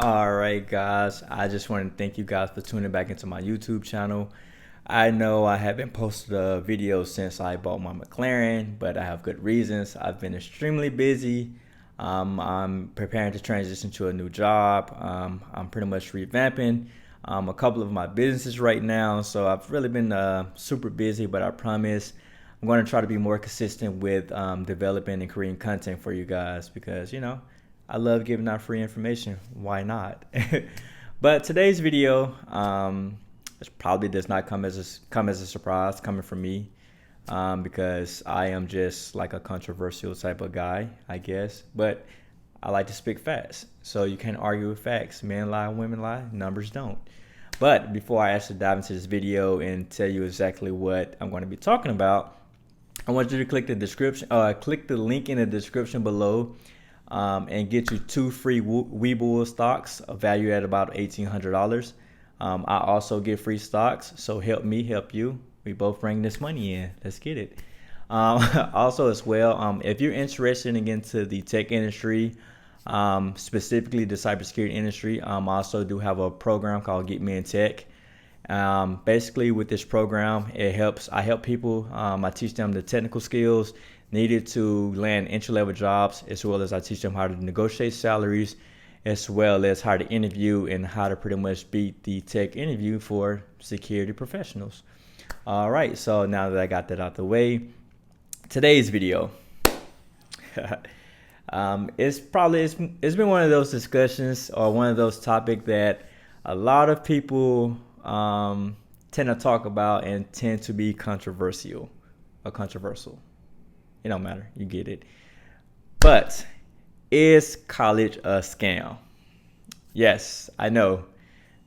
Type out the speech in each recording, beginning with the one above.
All right, guys. I just want to thank you guys for tuning back into my YouTube channel. I know I haven't posted a video since I bought my McLaren, but I have good reasons. I've been extremely busy. I'm preparing to transition to a new job. I'm pretty much revamping a couple of my businesses right now, so I've really been super busy. But I promise I'm going to try to be more consistent with developing and creating content for you guys because I love giving out free information. Why not? But today's video it probably does not come as a surprise coming from me because I am just like a controversial type of guy, I guess. But I like to speak facts. So you can't argue with facts. Men lie, women lie, numbers don't. But before I actually dive into this video and tell you exactly what I'm going to be talking about, I want you to click the description, click the link in the description below and get you 2 free Webull stocks valued at about $1,800. I also get free stocks, so help me help you. We both bring this money in. Let's get it. Also, as well, if you're interested in getting into the tech industry, specifically the cybersecurity industry, I also do have a program called Get Me in Tech. Basically, with this program, I help people. I teach them the technical skills needed to land entry-level jobs, as well as I teach them how to negotiate salaries, as well as how to interview and how to pretty much beat the tech interview for security professionals. All right, so now that I got that out the way, today's video. It's been one of those discussions or one of those topics that a lot of people tend to talk about and tend to be controversial. It don't matter, you get it. But is college a scam? Yes, I know.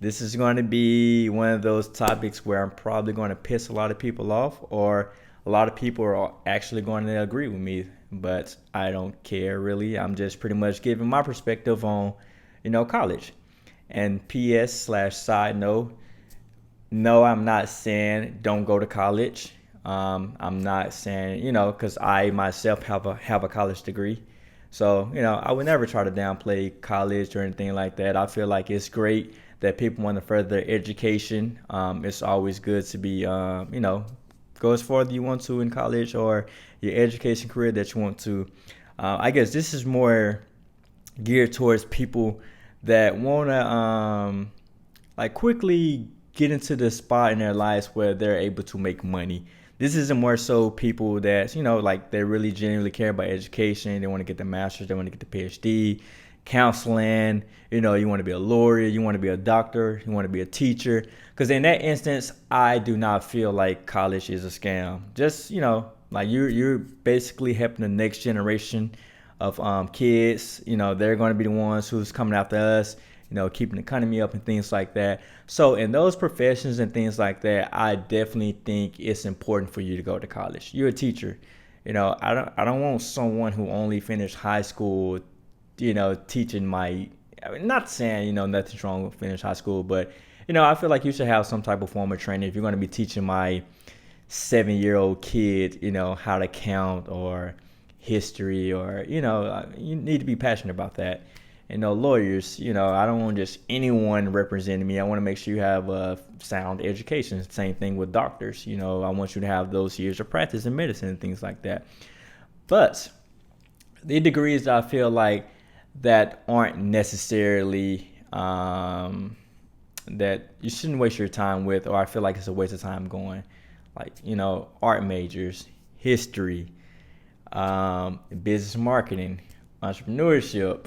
This is going to be one of those topics where I'm probably going to piss a lot of people off, or a lot of people are actually going to agree with me, but I don't care really. I'm just pretty much giving my perspective on, college. And PS/side note, no, I'm not saying don't go to college. I'm not saying, because I myself have a college degree. So, I would never try to downplay college or anything like that. I feel like it's great that people want to further their education. It's always good to be, go as far as you want to in college or your education career that you want to. I guess this is more geared towards people that want to, quickly get into the spot in their lives where they're able to make money. This isn't more so people that, they really genuinely care about education. They want to get the master's, they want to get the PhD, counseling, you want to be a lawyer, you want to be a doctor, you want to be a teacher. Because in that instance, I do not feel like college is a scam. Just, you're basically helping the next generation of kids. They're going to be the ones who's coming after us, keeping the economy up and things like that. So in those professions and things like that, I definitely think it's important for you to go to college. You're a teacher. I don't want someone who only finished high school, teaching not saying, nothing's wrong with finish high school, but, I feel like you should have some type of form of training if you're going to be teaching my 7-year-old kid, how to count or history or, you need to be passionate about that. Lawyers, I don't want just anyone representing me. I want to make sure you have a sound education. Same thing with doctors. I want you to have those years of practice in medicine and things like that. But the degrees that I feel like that aren't necessarily that you shouldn't waste your time with, or I feel like it's a waste of time going, art majors, history, business marketing, entrepreneurship.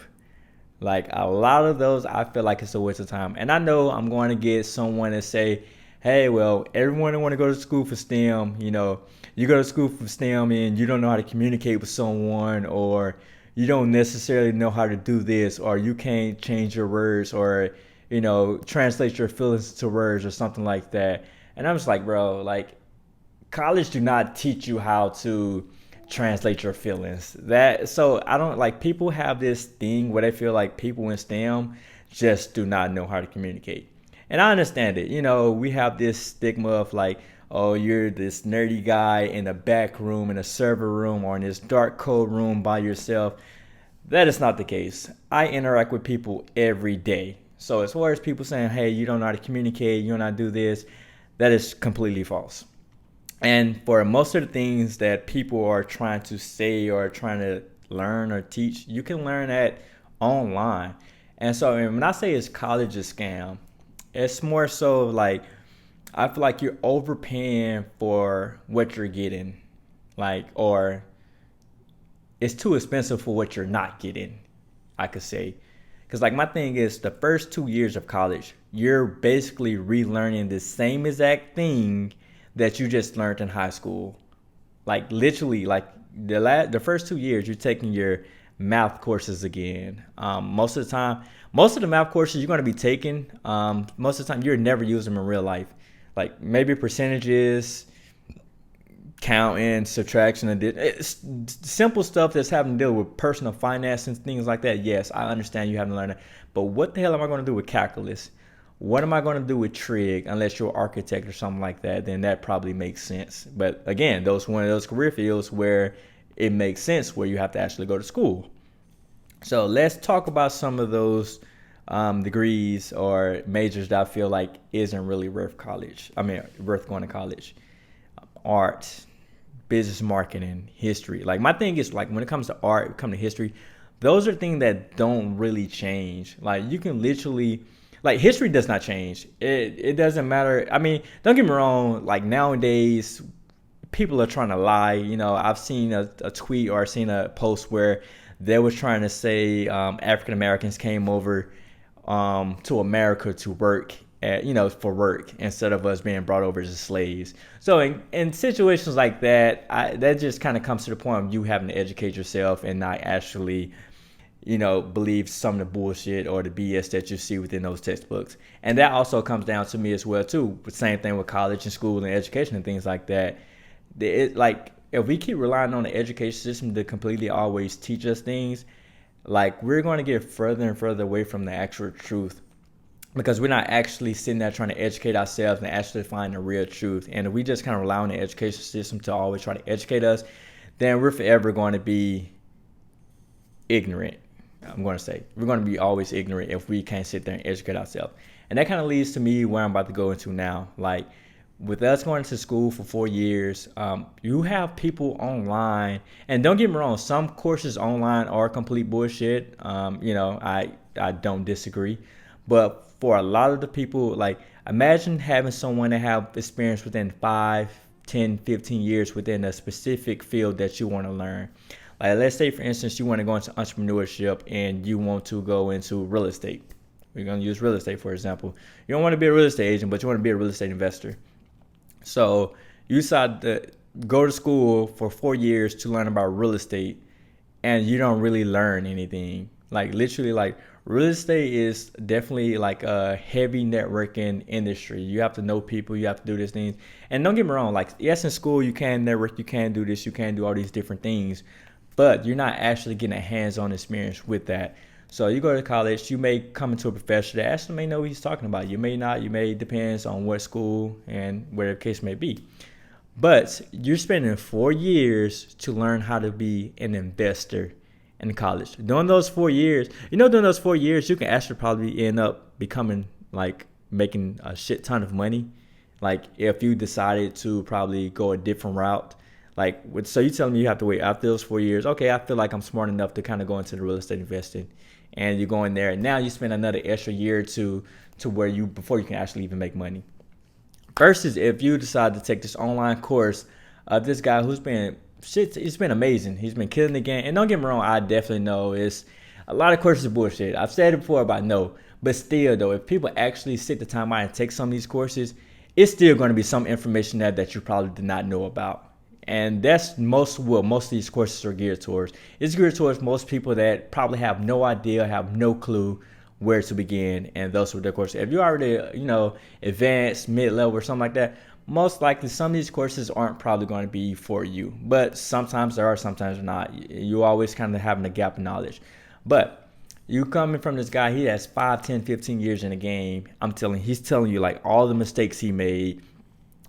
A lot of those, I feel like it's a waste of time. And I know I'm going to get someone to say, hey, well, everyone that want to go to school for STEM, you go to school for STEM and you don't know how to communicate with someone, or you don't necessarily know how to do this, or you can't change your words, or, translate your feelings to words or something like that. And I'm just like, bro, college do not teach you how to translate your feelings. So I don't people have this thing where they feel like people in STEM just do not know how to communicate. And I understand it. We have this stigma of oh, you're this nerdy guy in a back room, in a server room, or in this dark code room by yourself. That is not the case. I interact with people every day. So as far as people saying, hey, you don't know how to communicate, you don't know how to do this, that is completely false. And for most of the things that people are trying to say or trying to learn or teach, you can learn that online. And so when I say it's college a scam, it's more so like I feel like you're overpaying for what you're getting, like, or it's too expensive for what you're not getting, I could say. Because, like, my thing is the first 2 years of college, you're basically relearning the same exact thing that you just learned in high school. Like, literally, like, the first 2 years, you're taking your math courses again. Most of the time, most of the math courses you're going to be taking, most of the time, you're never using them in real life. Like, maybe percentages, counting, subtraction, and it's simple stuff that's having to deal with personal finance and things like that. Yes, I understand you having to learn that. But what the hell am I going to do with calculus? What am I going to do with trig? Unless you're an architect or something like that, then that probably makes sense. But again, those one of those career fields where it makes sense where you have to actually go to school. So let's talk about some of those degrees or majors that I feel like isn't really worth college. I mean, worth going to college. Art, business marketing, history. Like my thing is like when it comes to art, come to history, those are things that don't really change. Like you can literally like history does not change. It doesn't matter. I mean, don't get me wrong, like nowadays people are trying to lie. You know, I've seen a tweet or I've seen a post where they was trying to say African Americans came over to America to work at, for work instead of us being brought over as slaves. So in situations like that, that just kind of comes to the point of you having to educate yourself and not actually, believe some of the bullshit or the BS that you see within those textbooks. And that also comes down to me as well too. Same thing with college and school and education and things like that. Like if we keep relying on the education system to completely always teach us things, like we're going to get further and further away from the actual truth because we're not actually sitting there trying to educate ourselves and actually find the real truth. And if we just kind of rely on the education system to always try to educate us, then we're forever going to be ignorant. I'm going to say we're going to be always ignorant if we can't sit there and educate ourselves. And that kind of leads to me where I'm about to go into now. Like with us going to school for 4 years, you have people online, and don't get me wrong, some courses online are complete bullshit. I don't disagree, but for a lot of the people, like imagine having someone that have experience within 5, 10, 15 years within a specific field that you want to learn. Like let's say for instance you want to go into entrepreneurship and you want to go into real estate. We're going to use real estate for example. You don't want to be a real estate agent, but you want to be a real estate investor. So you decide to go to school for 4 years to learn about real estate, and you don't really learn anything. Like literally, like real estate is definitely like a heavy networking industry. You have to know people, you have to do these things. And don't get me wrong, like yes, in school you can network, you can do this, you can do all these different things, but you're not actually getting a hands-on experience with that. So you go to college, you may come into a professor that actually may know what he's talking about. You may not, you may, depends on what school and where the case may be. But you're spending 4 years to learn how to be an investor in college. During those 4 years, during those 4 years, you can actually probably end up becoming like making a shit ton of money. Like if you decided to probably go a different route. Like, so you telling me you have to wait after those 4 years. Okay, I feel like I'm smart enough to kind of go into the real estate investing. And you go in there and now you spend another extra year or two to where before you can actually even make money. Versus if you decide to take this online course of this guy who's been it's been amazing. He's been killing the game. And don't get me wrong, I definitely know it's a lot of courses are bullshit. I've said it before about no. But still though, if people actually sit the time out and take some of these courses, it's still going to be some information there that you probably did not know about. And that's most of these courses are geared towards. It's geared towards most people that probably have no idea, have no clue where to begin, and those are the courses. If you're already, advanced, mid-level or something like that, most likely some of these courses aren't probably going to be for you. But sometimes there are, sometimes they're not. You always kind of having a gap of knowledge. But you coming from this guy, he has 5, 10, 15 years in the game. He's telling you like all the mistakes he made.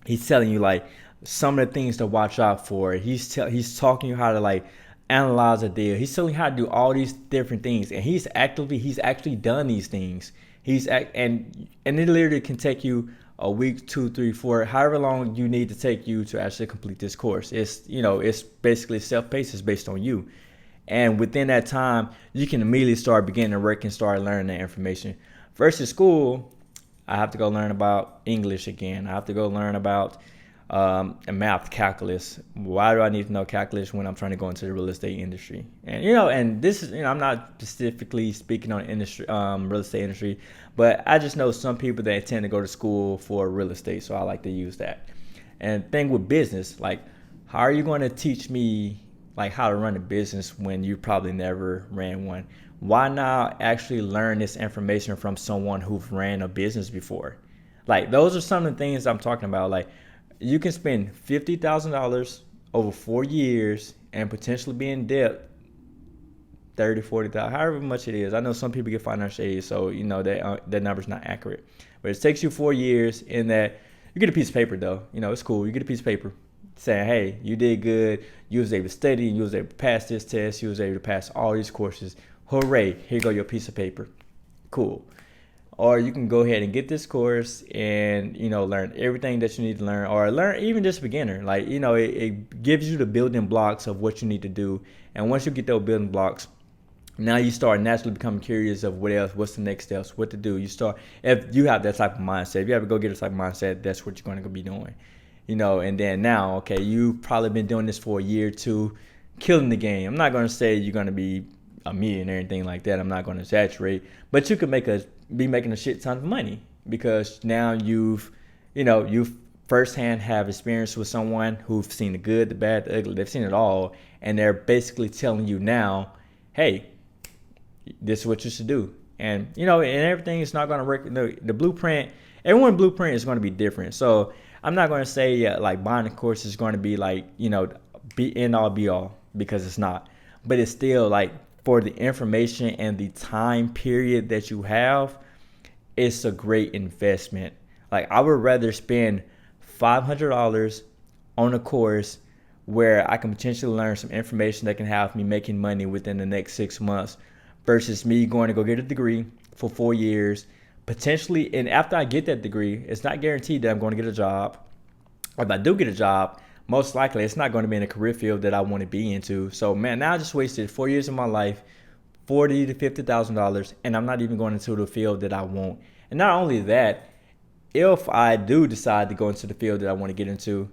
He's telling you like some of the things to watch out for. He's talking you how to like analyze a deal. He's telling you how to do all these different things, and he's actually done these things. And it literally can take you a week, 2, 3, 4, however long you need to take you to actually complete this course. It's basically self-paced. It's based on you. And within that time, you can immediately start beginning to work and start learning that information. Versus school, I have to go learn about English again. I have to go learn about math, calculus. Why do I need to know calculus when I'm trying to go into the real estate industry? And this is, I'm not specifically speaking on industry, real estate industry, but I just know some people that tend to go to school for real estate, so I like to use that. And the thing with business, like, how are you going to teach me like how to run a business when you probably never ran one? Why not actually learn this information from someone who've ran a business before? Like, those are some of the things I'm talking about. Like, you can spend $50,000 over 4 years and potentially be in debt 30, 40,000, however much it is. I know some people get financial aid, so that number's not accurate. But it takes you 4 years in that you get a piece of paper though. It's cool. You get a piece of paper saying, hey, you did good. You was able to study. You was able to pass this test. You was able to pass all these courses. Hooray! Here go your piece of paper. Cool. Or you can go ahead and get this course and learn everything that you need to learn, or learn even just beginner. Like it gives you the building blocks of what you need to do. And once you get those building blocks, now you start naturally becoming curious of what else, what's the next steps, what to do. You start, if you have that type of mindset, if you have to go get a type of mindset, that's what you're going to be doing. And then now, okay, you've probably been doing this for a year or two, killing the game. I'm not going to say you're going to be a million or anything like that. I'm not going to exaggerate, but you could be making a shit ton of money because now you've firsthand have experience with someone who've seen the good, the bad, the ugly. They've seen it all, and they're basically telling you now, hey, this is what you should do. And and everything is not going to work. The blueprint, everyone's blueprint is going to be different. So I'm not going to say like buying a course is going to be like be end all be all, because it's not. But it's still like, for the information and the time period that you have, it's a great investment. Like, I would rather spend $500 on a course where I can potentially learn some information that can have me making money within the next 6 months versus me going to go get a degree for 4 years, potentially. And after I get that degree, it's not guaranteed that I'm going to get a job. If I do get a job, most likely it's not going to be in a career field that I want to be into. So man, now I just wasted 4 years of my life, $40,000 to $50,000, and I'm not even going into the field that I want. And not only that, if I do decide to go into the field that I want to get into,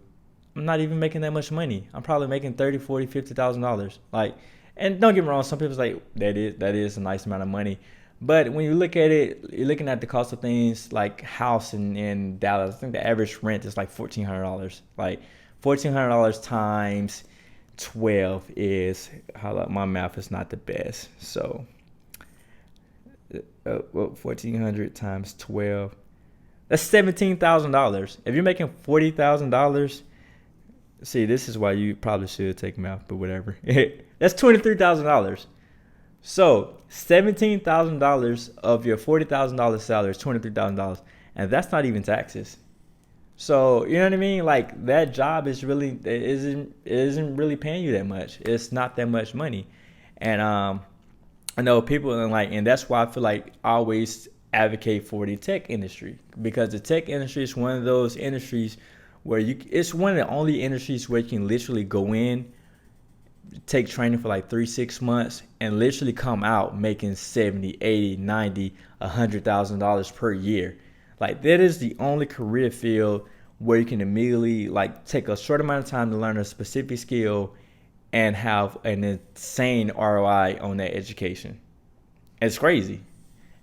I'm not even making that much money. I'm probably making $30,000, $40,000, $50,000. Like, and don't get me wrong, some people's like, that is a nice amount of money. But when you look at it, you're looking at the cost of things like house in Dallas. I think the average rent is like $1,400. Like, $1,400 times 12 is, my math is not the best. So 1,400 times 12, that's $17,000. If you're making $40,000, see, this is why you probably should take math, but whatever. That's $23,000. So $17,000 of your $40,000 salary is $23,000, and that's not even taxes. So, you know what I mean? Like, that job isn't really paying you that much. It's not that much money. And I know people, and that's why I feel like I always advocate for the tech industry, because the tech industry is one of those industries where it's one of the only industries where you can literally go in, take training for like 3-6 months, and literally come out making $70,000, $80,000, $90,000, $100,000 per year. Like, that is the only career field where you can immediately like take a short amount of time to learn a specific skill and have an insane ROI on that education. It's crazy.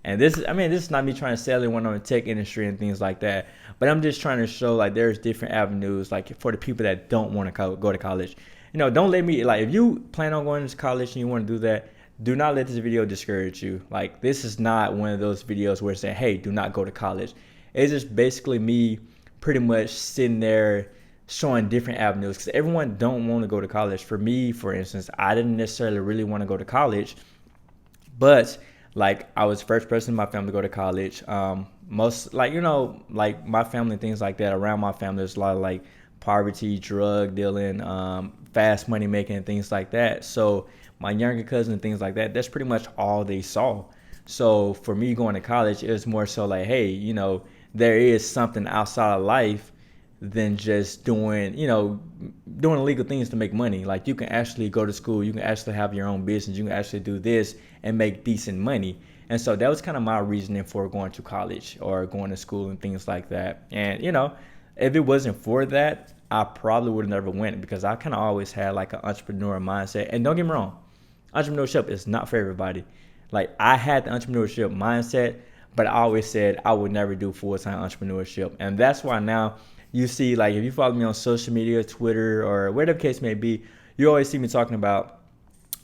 And this is not me trying to sell anyone on the tech industry and things like that, but I'm just trying to show like there's different avenues, like for the people that don't want to go to college. Don't let me, like, if you plan on going to college and you want to do that, do not let this video discourage you. Like, this is not one of those videos where it's saying, hey, do not go to college. It's just basically me pretty much sitting there showing different avenues, because everyone don't want to go to college. For me, for instance, I didn't necessarily really want to go to college, but like, I was the first person in my family to go to college. Most, like, like my family, things like that, around my family, there's a lot of like poverty, drug dealing, fast money making and things like that. So my younger cousin and things like that, that's pretty much all they saw. So for me going to college, it was more so like, hey, there is something outside of life than just doing illegal things to make money. Like you can actually go to school, you can actually have your own business, you can actually do this and make decent money. And so that was kind of my reasoning for going to college or going to school and things like that. And if it wasn't for that, I probably would have never went because I kind of always had like an entrepreneur mindset. And don't get me wrong, entrepreneurship is not for everybody. Like I had the entrepreneurship mindset, but I always said I would never do full-time entrepreneurship. And that's why now you see, like if you follow me on social media, Twitter, or whatever the case may be, you always see me talking about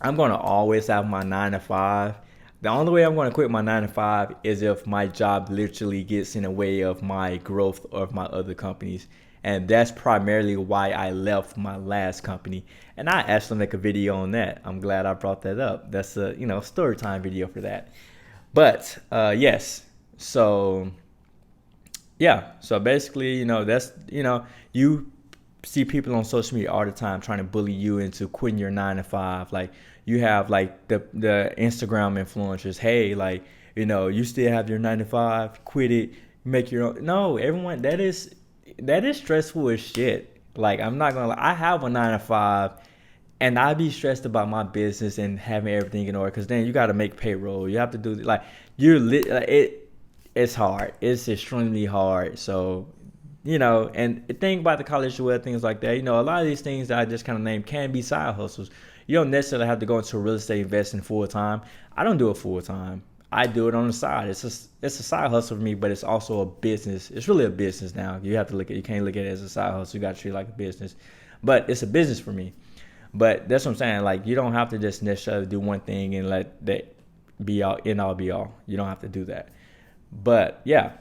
I'm going to always have my 9 to 5. The only way I'm going to quit my 9 to 5 is if my job literally gets in the way of my growth of my other companies. And that's primarily why I left my last company. And I actually make a video on that. I'm glad I brought that up. That's a story time video for that. But yes, so yeah, so basically, that's you see people on social media all the time trying to bully you into quitting your 9 to 5. Like you have like the Instagram influencers, hey, like you still have your 9 to 5, quit it, make your own. No, everyone, that is stressful as shit. Like I'm not gonna lie, I have a 9 to 5, and I be stressed about my business and having everything in order because then you got to make payroll, you have to do like it. It's hard. It's extremely hard. So and the thing about the college as well, things like that, a lot of these things that I just kind of named can be side hustles. You don't necessarily have to go into real estate investing full time. I don't do it full time. I do it on the side. It's a side hustle for me, but it's also a business. It's really a business now. You can't look at it as a side hustle. You got to treat it like a business. But it's a business for me. But that's what I'm saying. Like you don't have to just necessarily do one thing and let that be all be all. You don't have to do that. But yeah.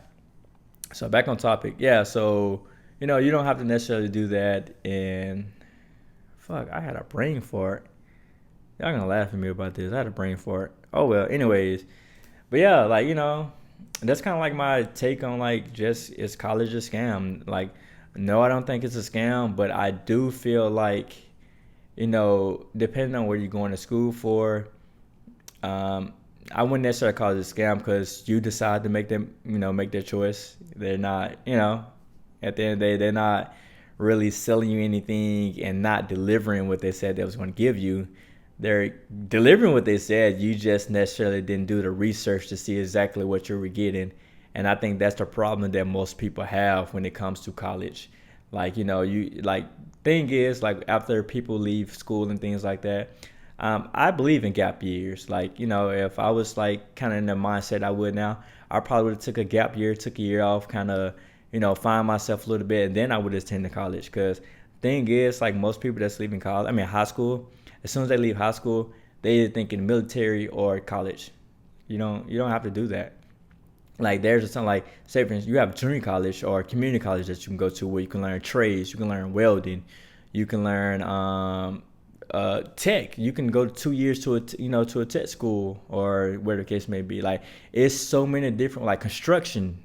So back on topic. Yeah, so you don't have to necessarily do that. And fuck, I had a brain fart. Y'all gonna laugh at me about this. I had a brain fart. Oh well, anyways. But yeah, like, that's kind of like my take on like just is college a scam? Like, no, I don't think it's a scam, but I do feel like, depending on what you're going to school for, I wouldn't necessarily call it a scam because you decide to make them, make their choice. They're not, at the end of the day, they're not really selling you anything and not delivering what they said they was going to give you. They're delivering what they said. You just necessarily didn't do the research to see exactly what you were getting. And I think that's the problem that most people have when it comes to college. Like, thing is, like, after people leave school and things like that, I believe in gap years. Like, if I was like kind of in the mindset I would now, I probably would have took a gap year, took a year off, kind of, find myself a little bit, and then I would attend the college. Because thing is, like most people that's leaving college, high school, as soon as they leave high school, they either thinking military or college. You don't have to do that. Like there's something like, say for instance, you have junior college or community college that you can go to where you can learn trades, you can learn welding, you can learn tech. You can go 2 years to a tech school or where the case may be. Like it's so many different, like construction,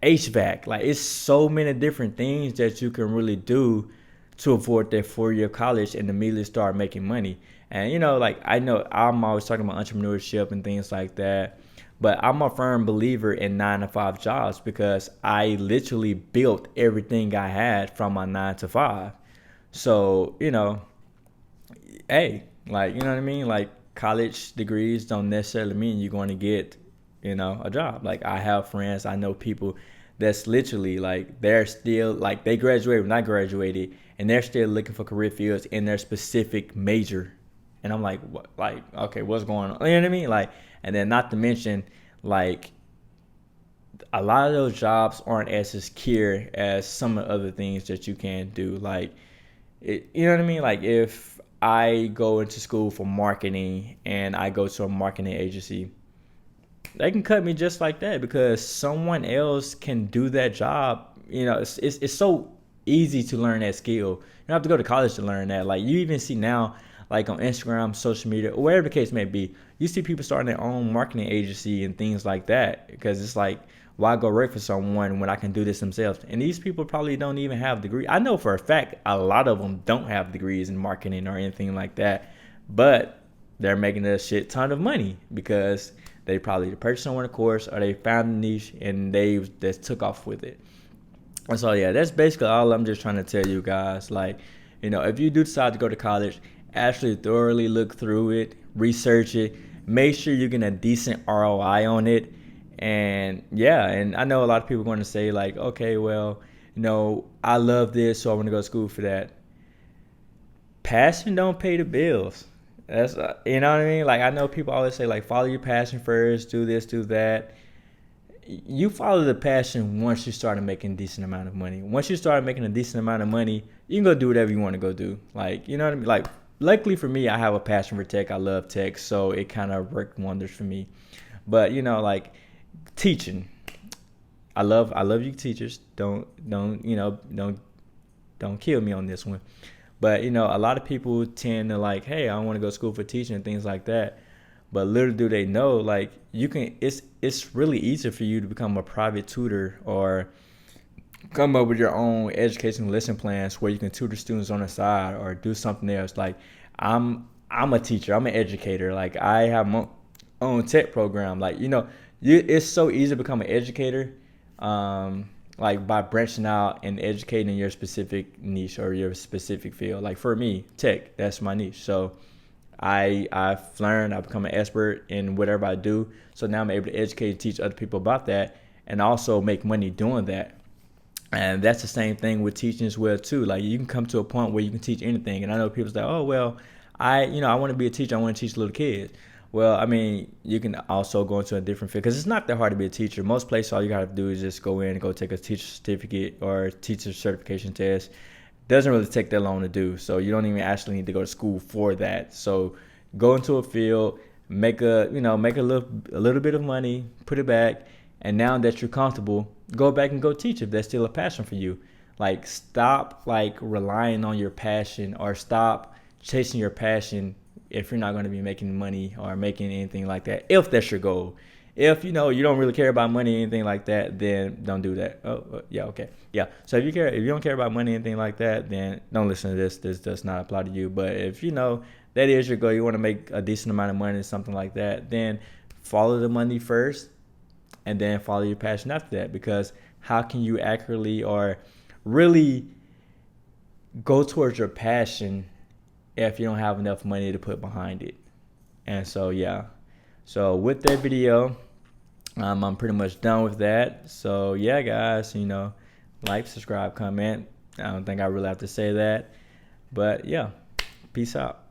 HVAC. Like it's so many different things that you can really do to avoid that 4-year college and immediately start making money. And like I know I'm always talking about entrepreneurship and things like that, but I'm a firm believer in 9 to 5 jobs because I literally built everything I had from my 9 to 5. So hey, like what I mean. Like college degrees don't necessarily mean you're going to get a job. Like I have friends, I know people that's literally like they're still like they graduated when I graduated and they're still looking for career fields in their specific major. And I'm like, what? Like, okay, what's going on? You know what I mean? Like, and then not to mention, like, a lot of those jobs aren't as secure as some of the other things that you can do. Like, you know what I mean? Like, if I go into school for marketing and I go to a marketing agency, they can cut me just like that because someone else can do that job. It's so easy to learn that skill. You don't have to go to college to learn that. Like you even see now, like on Instagram, social media, or whatever the case may be. You see people starting their own marketing agency and things like that, because it's like, why go work for someone when I can do this themselves? And these people probably don't even have degrees. I know for a fact a lot of them don't have degrees in marketing or anything like that, but they're making a shit ton of money because they probably purchased someone a course, or they found a niche and they just took off with it. And so yeah, that's basically all I'm just trying to tell you guys. Like, if you do decide to go to college, actually thoroughly look through it, research it, make sure you're getting a decent ROI on it. And yeah, and I know a lot of people are going to say like, okay, well, I love this, so I want to go to school for that. Passion don't pay the bills. That's you know what I mean. Like, I know people always say like, follow your passion first, do this, do that. You follow the passion once you start making a decent amount of money. Once you start making a decent amount of money, you can go do whatever you want to go do. Like, you know what I mean? Like, luckily for me, I have a passion for tech. I love tech, so it kind of worked wonders for me. But like teaching, I love you teachers. Don't kill me on this one. But a lot of people tend to like, hey, I want to go to school for teaching and things like that. But little do they know, like, it's really easy for you to become a private tutor, or come up with your own educational lesson plans where you can tutor students on the side or do something else. Like, I'm a teacher, I'm an educator. Like, I have my own tech program. Like, it's so easy to become an educator, like by branching out and educating your specific niche or your specific field. Like for me, tech, that's my niche. So I've learned, I've become an expert in whatever I do. So now I'm able to educate and teach other people about that, and also make money doing that. And that's the same thing with teaching as well too. Like, you can come to a point where you can teach anything. And I know people say, oh, well, I want to be a teacher. I want to teach little kids. Well, I mean, you can also go into a different field, because it's not that hard to be a teacher. Most places, all you got to do is just go in and go take a teacher certificate or teacher certification test. Doesn't really take that long to do, so you don't even actually need to go to school for that. So go into a field, make a little bit of money, put it back, and now that you're comfortable, go back and go teach if that's still a passion for you. Like, stop like relying on your passion, or stop chasing your passion if you're not going to be making money or making anything like that, if that's your goal. If you don't really care about money or anything like that, then don't do that. Yeah, okay, yeah. So if you don't care about money or anything like that, then don't listen to this. This does not apply to you. But if that is your goal, you want to make a decent amount of money or something like that, then follow the money first, and then follow your passion after that. Because how can you accurately or really go towards your passion if you don't have enough money to put behind it? And so yeah. So with that video, I'm pretty much done with that. So yeah, guys, like, subscribe, comment. I don't think I really have to say that. But yeah, peace out.